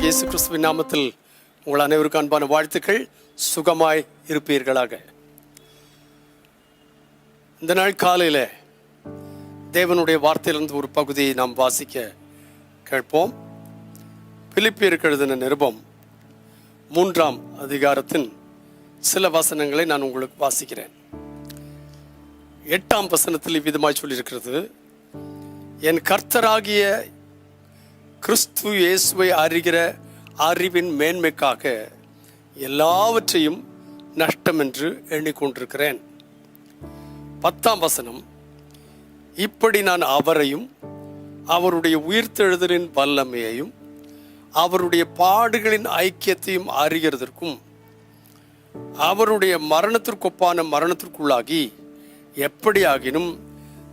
கர்த்தராகிய இயேசு கிறிஸ்துவின் நாமத்தில் உங்கள் அனைவருக்கும் அன்பான வாழ்த்துக்கள். சுகமாய் இருப்பீர்களாக. இந்த நாள் காலையில் தேவனுடைய வார்த்தையிலிருந்து ஒரு பகுதியை நாம் வாசிக்க கேட்போம். பிலிப்பியருக்கு எழுதின நிருபம் 3ஆம் அதிகாரத்தின் சில வசனங்களை நான் உங்களுக்கு வாசிக்கிறேன். 8ஆம் வசனத்தில் இவ்விதமாய் சொல்லியிருக்கிறது, என் கர்த்தராகிய கிறிஸ்து இயேசுவை அறிகிற அறிவின் மேன்மைக்காக எல்லாவற்றையும் நஷ்டம் என்று எண்ணிக்கொண்டிருக்கிறேன். 10ஆம் வசனம், இப்படி நான் அவரையும் அவருடைய உயிர்த்தெழுதலின் வல்லமையையும் அவருடைய பாடுகளின் ஐக்கியத்தையும் அறிகிறதற்கும் அவருடைய மரணத்திற்கொப்பான மரணத்திற்குள்ளாகி எப்படியாகினும்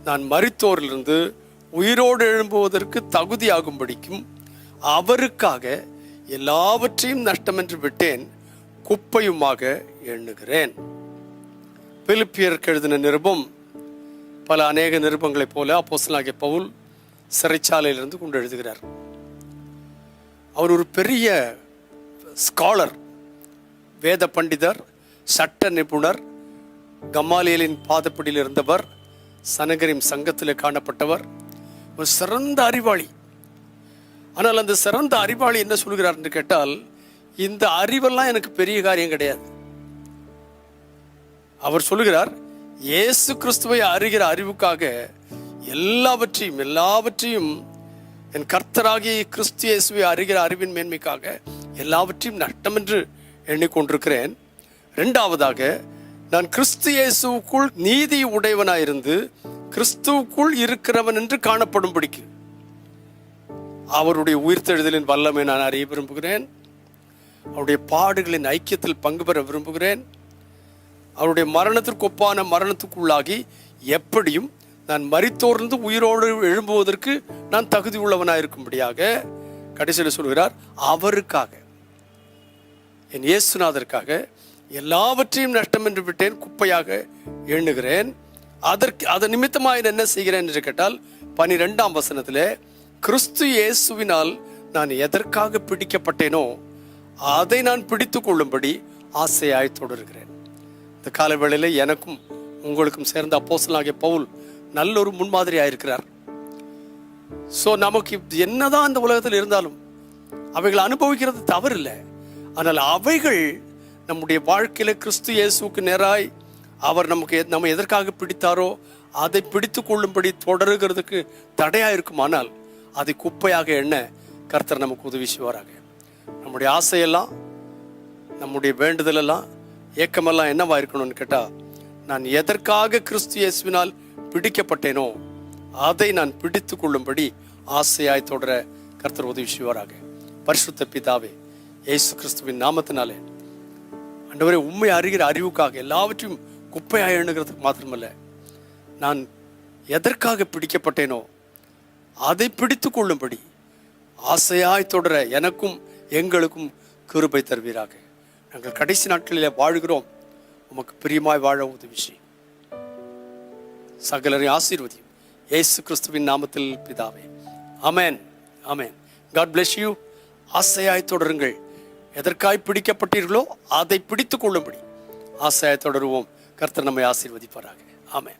நான் மரித்தோரிலிருந்து உயிரோடு எழும்புவதற்கு தகுதியாகும்படிக்கும் அவருக்காக எல்லாவற்றையும் நஷ்டமென்று விட்டேன், குப்பையுமாக எண்ணுகிறேன். பிலிப்பியருக்கு எழுதின நிருபம் பல அநேக நிருபங்களைப் போல அப்போஸ்தலனாகிய பவுல் சிறைச்சாலையிலிருந்து கொண்டு எழுதுகிறார். அவர் ஒரு பெரிய ஸ்காலர், வேத பண்டிதர், சட்ட நிபுணர், கமாலியலின் பாதப்படியில் இருந்தவர், சனகரிம் சங்கத்தில் காணப்பட்டவர், ஒரு சிறந்த அறிவாளி. ஆனால் அந்த சிறந்த அறிவாளி என்ன சொல்கிறார் என்று கேட்டால், இந்த அறிவெல்லாம் எனக்கு பெரிய காரியம் கிடையாது. அவர் சொல்லுகிறார், இயேசு கிறிஸ்துவை அறிகிற அறிவுக்காக எல்லாவற்றையும் என் கர்த்தராகிய கிறிஸ்து இயேசுவை அறிகிற அறிவின் மேன்மைக்காக எல்லாவற்றையும் நஷ்டம் என்று எண்ணிக்கொண்டிருக்கிறேன். இரண்டாவதாக, நான் கிறிஸ்து இயேசுவுக்குள் நீதி உடையவனாயிருந்து கிறிஸ்துவுக்குள் இருக்கிறவன் என்று காணப்படும்படிக்கு அவருடைய உயிர்த்தெழுதலின் வல்லமை நான் அறிய விரும்புகிறேன். அவருடைய பாடுகளின் ஐக்கியத்தில் பங்கு பெற விரும்புகிறேன். அவருடைய மரணத்திற்கொப்பான மரணத்துக்குள்ளாகி எப்படியும் நான் மரித்தோர்ந்து உயிரோடு எழும்புவதற்கு நான் தகுதி உள்ளவனாயிருக்கும்படியாக கடைசியில் சொல்கிறார், அவருக்காக, என் இயேசுநாதருக்காக எல்லாவற்றையும் நஷ்டம் என்று விட்டேன், குப்பையாக எண்ணுகிறேன். அதன் நிமித்தமாக என்ன செய்கிறேன் என்று கேட்டால், 12ஆம் வசனத்திலே, கிறிஸ்து இயேசுவினால் நான் எதற்காக பிடிக்கப்பட்டேனோ அதை நான் பிடித்து கொள்ளும்படி ஆசையாய் தொடர்கிறேன். இந்த காலவேளையில் எனக்கும் உங்களுக்கும் சேர்ந்த அப்போஸ்தலனாகிய பவுல் நல்ல ஒரு முன்மாதிரி ஆயிருக்கிறார். ஸோ நமக்கு என்னதான் இந்த உலகத்தில் இருந்தாலும் அவைகளை அனுபவிக்கிறது தவறில்லை. ஆனால் அவைகள் நம்முடைய வாழ்க்கையில கிறிஸ்து இயேசுக்கு நேராய் அவர் நம்ம எதற்காக பிடித்தாரோ அதை பிடித்து கொள்ளும்படி தொடருகிறதுக்கு தடையா இருக்குமானால் அதை குப்பையாக எண்ண கர்த்தர் நமக்கு உதவி செய்வாராக. நம்முடைய ஆசையெல்லாம், நம்முடைய வேண்டுதல் எல்லாம், ஏக்கமெல்லாம் என்னவா இருக்கணும்னு கேட்டா, நான் எதற்காக கிறிஸ்து இயேசுவினால் பிடிக்கப்பட்டேனோ அதை நான் பிடித்து கொள்ளும்படி ஆசையாய் தொடர கர்த்தர் உதவி செய்வாராக. பரிசுத்த பிதாவே, இயேசு கிறிஸ்துவின் நாமத்தினாலே ஆண்டவரே, உண்மை அறிகிற அறிவுக்காக எல்லாவற்றையும் குப்பையாக எண்ணுகிறதுக்கு மாத்திரமல்ல, நான் எதற்காக பிடிக்கப்பட்டேனோ அதை பிடித்து கொள்ளும்படி ஆசையாய் தொடர எனக்கும் எங்களுக்கும் கிருபை தருவீராக. நாங்கள் கடைசி நாட்களிலே வாழ்கிறோம், உமக்கு பிரியமாய் வாழ உதவி செய். சகலரையும் ஆசீர்வதியும் இயேசு கிறிஸ்துவின் நாமத்தில் பிதாவே, ஆமென், ஆமென். God bless you. ஆசையாய் தொடருங்கள். எதற்காய் பிடிக்கப்பட்டீர்களோ அதை பிடித்து கொள்ளும்படி ஆசையாய் தொடருவோம். கர்த்தர் நம்மை ஆசீர்வதிப்பாராக. ஆமென்.